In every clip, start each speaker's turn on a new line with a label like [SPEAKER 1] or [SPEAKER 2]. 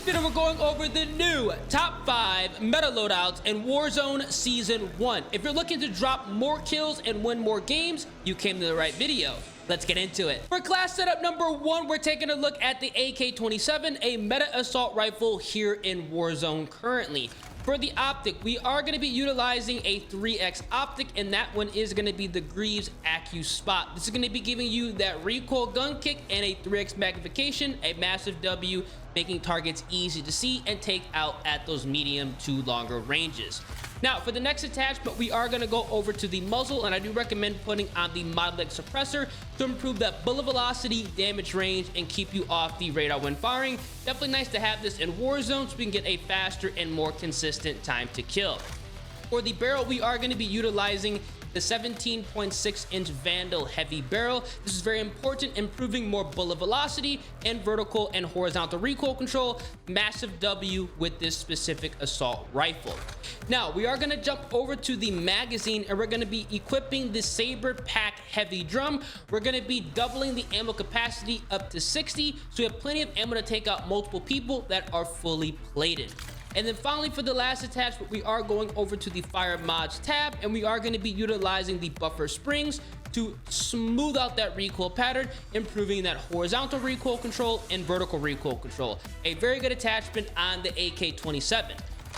[SPEAKER 1] video, we're going over the new top 5 meta loadouts in Warzone Season 1. If you're looking to drop more kills and win more games, you came to the right video. Let's get into it. For class setup number 1, we're taking a look at the AK-27, a meta assault rifle here in Warzone currently. For the optic, we are going to be utilizing a 3x optic, and that one is going to be the Greaves Acu Spot. This is going to be giving you that recoil gun kick and a 3x magnification, a massive W, making targets easy to see and take out at those medium to longer ranges. Now, for the next attachment, we are going to go over to the muzzle, and I do recommend putting on the Modelic Suppressor to improve that bullet velocity, damage range, and keep you off the radar when firing. Definitely nice to have this in Warzone so we can get a faster and more consistent time to kill. For the barrel, we are going to be utilizing the 17.6-inch Vandal heavy barrel. This is very important, improving more bullet velocity and vertical and horizontal recoil control. Massive W with this specific assault rifle. Now, we are going to jump over to the magazine, and we're going to be equipping the Saber Pack heavy drum. We're going to be doubling the ammo capacity up to 60, so we have plenty of ammo to take out multiple people that are fully plated. And then finally, for the last attachment, we are going over to the Fire Mods tab, and we are going to be utilizing the Buffer Springs to smooth out that recoil pattern, improving that horizontal recoil control and vertical recoil control. A very good attachment on the AK-27.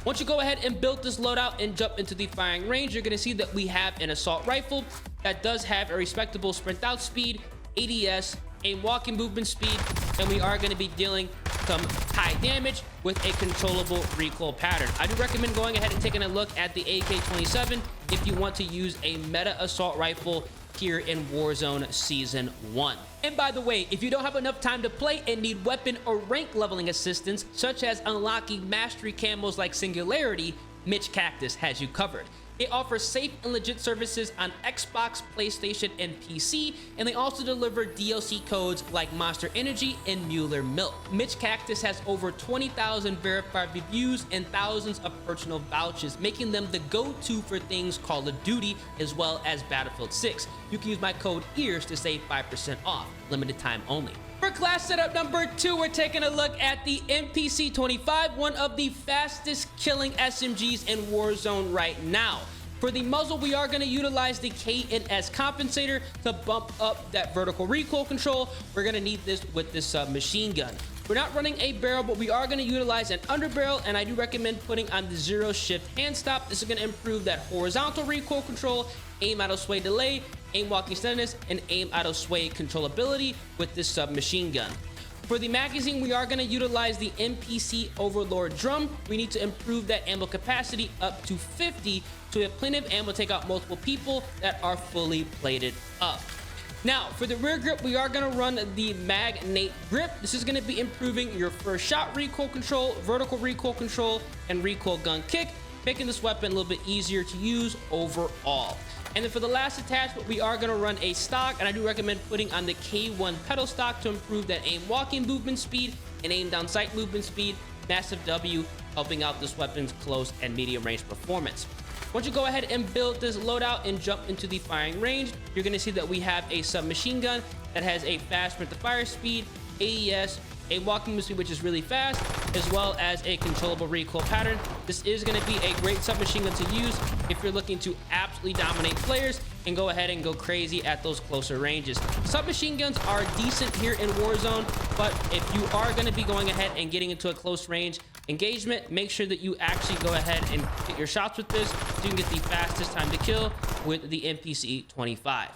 [SPEAKER 1] Once you go ahead and build this loadout and jump into the firing range, you're going to see that we have an assault rifle that does have a respectable sprint out speed, ADS, a walking movement speed, and we are going to be dealing some high damage with a controllable recoil pattern. I do recommend going ahead and taking a look at the AK-27 if you want to use a meta assault rifle here in Warzone Season 1. And by the way, if you don't have enough time to play and need weapon or rank leveling assistance, such as unlocking mastery camos like Singularity, Mitch Cactus has you covered. They offer safe and legit services on Xbox, PlayStation, and PC, and they also deliver DLC codes like Monster Energy and Mueller Milk. Mitch Cactus has over 20,000 verified reviews and thousands of personal vouchers, making them the go-to for things Call of Duty as well as Battlefield 6. You can use my code EARS to save 5% off, limited time only. For class setup number 2, we're taking a look at the MPC-25, one of the fastest killing SMGs in Warzone right now. For the muzzle, we are going to utilize the K&S compensator to bump up that vertical recoil control. We're going to need this with this machine gun. We're not running a barrel, but we are going to utilize an underbarrel, and I do recommend putting on the zero shift hand stop. This is going to improve that horizontal recoil control, aim out of sway delay, aim walking steadiness, and aim out of sway controllability with this submachine gun. For the magazine, we are going to utilize the MPC Overlord drum. We need to improve that ammo capacity up to 50, so we have plenty of ammo to take out multiple people that are fully plated up. Now, for the rear grip, we are going to run the Magnate grip. This is going to be improving your first shot recoil control, vertical recoil control, and recoil gun kick, making this weapon a little bit easier to use overall. And then for the last attachment, we are going to run a stock, and I do recommend putting on the K1 pedal stock to improve that aim walking movement speed and aim down sight movement speed. Massive W, helping out this weapon's close and medium range performance. Once you go ahead and build this loadout and jump into the firing range, you're going to see that we have a submachine gun that has a fast sprint to fire speed, AES, a walking movement speed which is really fast, as well as a controllable recoil pattern. This is going to be a great submachine gun to use if you're looking to absolutely dominate players and go ahead and go crazy at those closer ranges. Submachine guns are decent here in Warzone, but if you are going to be going ahead and getting into a close range engagement, make sure that you actually go ahead and get your shots with this so you can get the fastest time to kill with the MPC-25.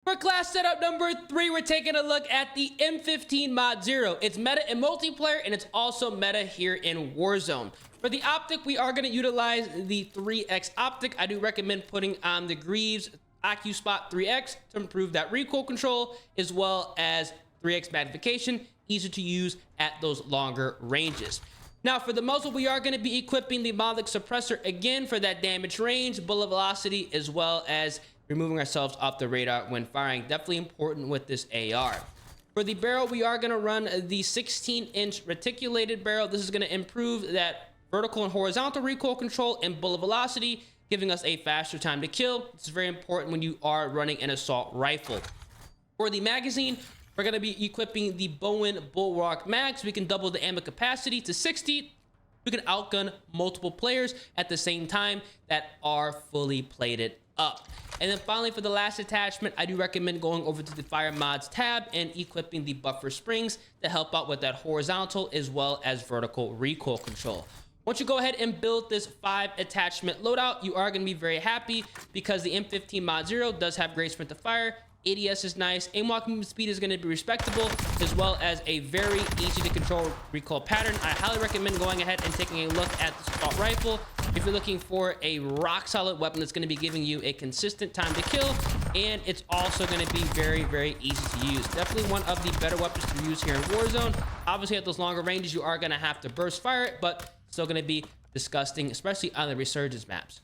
[SPEAKER 1] For class setup number 3, we're taking a look at the M15 Mod 0. It's meta in multiplayer, and it's also meta here in Warzone. For the optic, we are going to utilize the 3x optic. I do recommend putting on the Greaves Acu Spot 3x to improve that recoil control, as well as 3x magnification, easier to use at those longer ranges. Now, for the muzzle, we are going to be equipping the Modelic Suppressor again for that damage range, bullet velocity, as well as removing ourselves off the radar when firing. Definitely important with this AR. For the barrel, we are going to run the 16-inch reticulated barrel. This is going to improve that vertical and horizontal recoil control and bullet velocity, giving us a faster time to kill. This is very important when you are running an assault rifle. For the magazine, we're going to be equipping the Bowen Bulwark mag, so we can double the ammo capacity to 60. We can outgun multiple players at the same time that are fully plated up. And then finally, for the last attachment, I do recommend going over to the fire mods tab and equipping the buffer springs to help out with that horizontal as well as vertical recoil control. Once you go ahead and build this 5 attachment loadout, you are going to be very happy because the M15 Mod 0 does have great sprint to fire. ADS is nice, aim walking movement speed is going to be respectable, as well as a very easy to control recoil pattern. I highly recommend going ahead and taking a look at the assault rifle if you're looking for a rock solid weapon that's going to be giving you a consistent time to kill, and it's also going to be very, very easy to use. Definitely one of the better weapons to use here in Warzone. Obviously at those longer ranges you are going to have to burst fire it, but still going to be disgusting, especially on the Resurgence maps.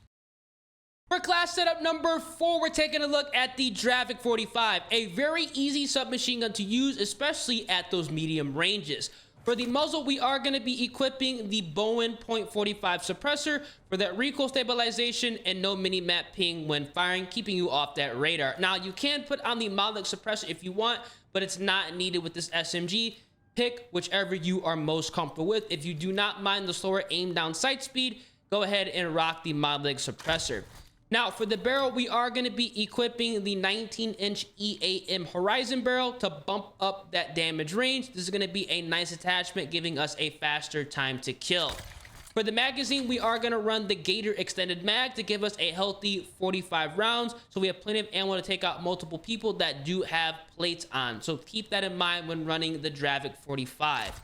[SPEAKER 1] For class setup number 4, we're taking a look at the DRAVEC 45, a very easy submachine gun to use, especially at those medium ranges. For the muzzle, we are going to be equipping the Bowen .45 suppressor for that recoil stabilization and no mini-map ping when firing, keeping you off that radar. Now, you can put on the Moloch suppressor if you want, but it's not needed with this SMG. Pick whichever you are most comfortable with. If you do not mind the slower aim down sight speed, go ahead and rock the Moloch suppressor. Now, for the barrel, we are going to be equipping the 19-inch EAM Horizon barrel to bump up that damage range. This is going to be a nice attachment, giving us a faster time to kill. For the magazine, we are going to run the Gator extended mag to give us a healthy 45 rounds. So we have plenty of ammo to take out multiple people that do have plates on. So keep that in mind when running the DRAVEC 45.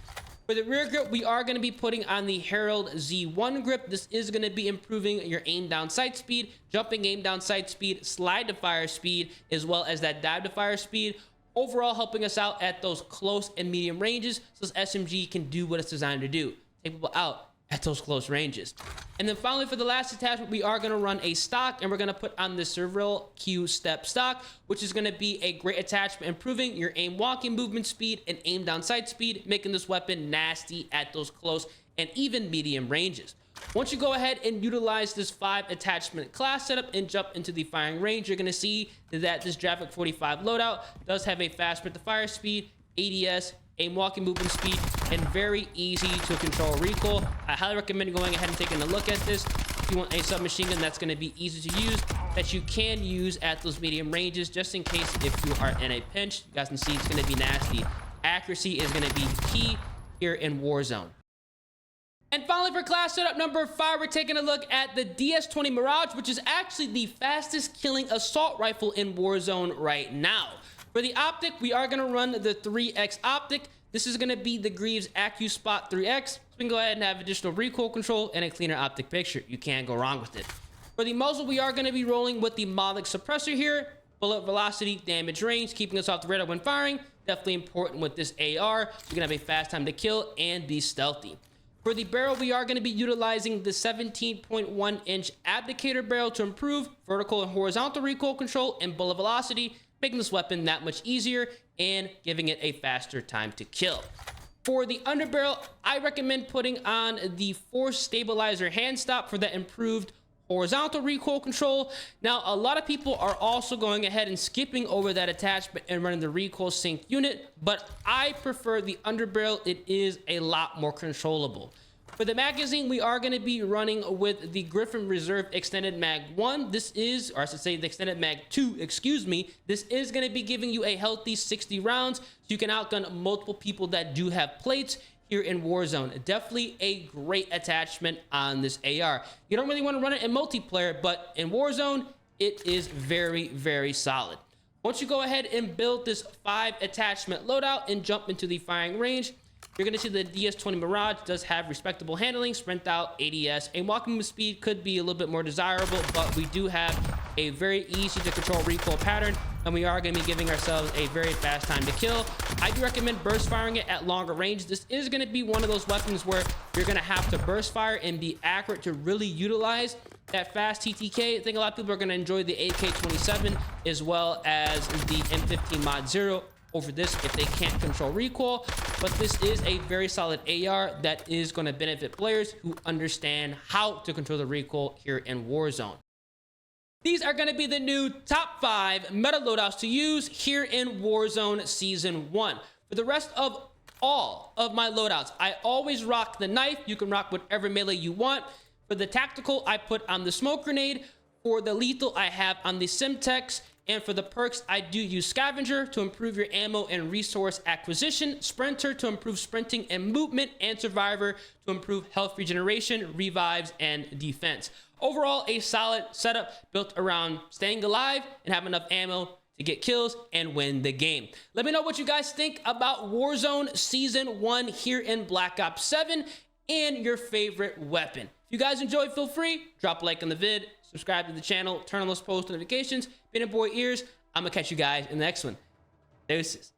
[SPEAKER 1] For the rear grip, we are going to be putting on the Herald Z1 grip. This is going to be improving your aim down sight speed, jumping aim down sight speed, slide to fire speed, as well as that dive to fire speed. Overall, helping us out at those close and medium ranges so this SMG can do what it's designed to do. Take people out at those close ranges. And then finally, for the last attachment, we are going to run a stock, and we're going to put on the Serval Q step stock, which is going to be a great attachment, improving your aim walking movement speed and aim down sight speed, making this weapon nasty at those close and even medium ranges. Once you go ahead and utilize this 5 attachment class setup and jump into the firing range, you're going to see that this DRAVEC 45 loadout does have a fast sprint to fire speed, ADS, aim walking movement speed, and very easy to control recoil. I highly recommend going ahead and taking a look at this if you want a submachine gun that's going to be easy to use, that you can use at those medium ranges, just in case if you are in a pinch. You guys can see it's going to be nasty. Accuracy is going to be key here in Warzone. And finally, for class setup number 5, we're taking a look at the DS-20 Mirage, which is actually the fastest killing assault rifle in Warzone right now. For the optic, we are going to run the 3X optic. This is going to be the Greaves AccuSpot 3X. So we can go ahead and have additional recoil control and a cleaner optic picture. You can't go wrong with it. For the muzzle, we are going to be rolling with the Moloch suppressor here. Bullet velocity, damage range, keeping us off the radar when firing. Definitely important with this AR. You're going to have a fast time to kill and be stealthy. For the barrel, we are going to be utilizing the 17.1-inch abdicator barrel to improve vertical and horizontal recoil control and bullet velocity, making this weapon that much easier and giving it a faster time to kill. For the underbarrel, I recommend putting on the force stabilizer hand stop for that improved horizontal recoil control. Now, a lot of people are also going ahead and skipping over that attachment and running the recoil sync unit, but I prefer the underbarrel. It is a lot more controllable. For the magazine, we are going to be running with the Griffin Reserve Extended Mag 1. This is, or I should say the Extended Mag 2, excuse me. This is going to be giving you a healthy 60 rounds, so you can outgun multiple people that do have plates here in Warzone. Definitely a great attachment on this AR. You don't really want to run it in multiplayer, but in Warzone, it is very, very solid. Once you go ahead and build this 5 attachment loadout and jump into the firing range, you're going to see the DS-20 Mirage does have respectable handling, sprint out, ADS, and walking movement speed could be a little bit more desirable, but we do have a very easy to control recoil pattern, and we are going to be giving ourselves a very fast time to kill. I do recommend burst firing it at longer range. This is going to be one of those weapons where you're going to have to burst fire and be accurate to really utilize that fast TTK. I think a lot of people are going to enjoy the AK-27 as well as the M15 Mod 0 over this if they can't control recoil, but this is a very solid AR that is going to benefit players who understand how to control the recoil here in Warzone. These are going to be the new top 5 meta loadouts to use here in Warzone Season 1. For the rest of all of my loadouts, I always rock the knife. You can rock whatever melee you want. For the tactical, I put on the smoke grenade. For the lethal, I have on the Simtex. And for the perks, I do use Scavenger to improve your ammo and resource acquisition, Sprinter to improve sprinting and movement, and Survivor to improve health regeneration, revives, and defense. Overall, a solid setup built around staying alive and having enough ammo to get kills and win the game. Let me know what you guys think about Warzone Season 1 here in Black Ops 7 and your favorite weapon. If you guys enjoyed, feel free, drop a like on the vid, subscribe to the channel, turn on those post notifications. Been a boy ears. I'm gonna catch you guys in the next one. Deuces.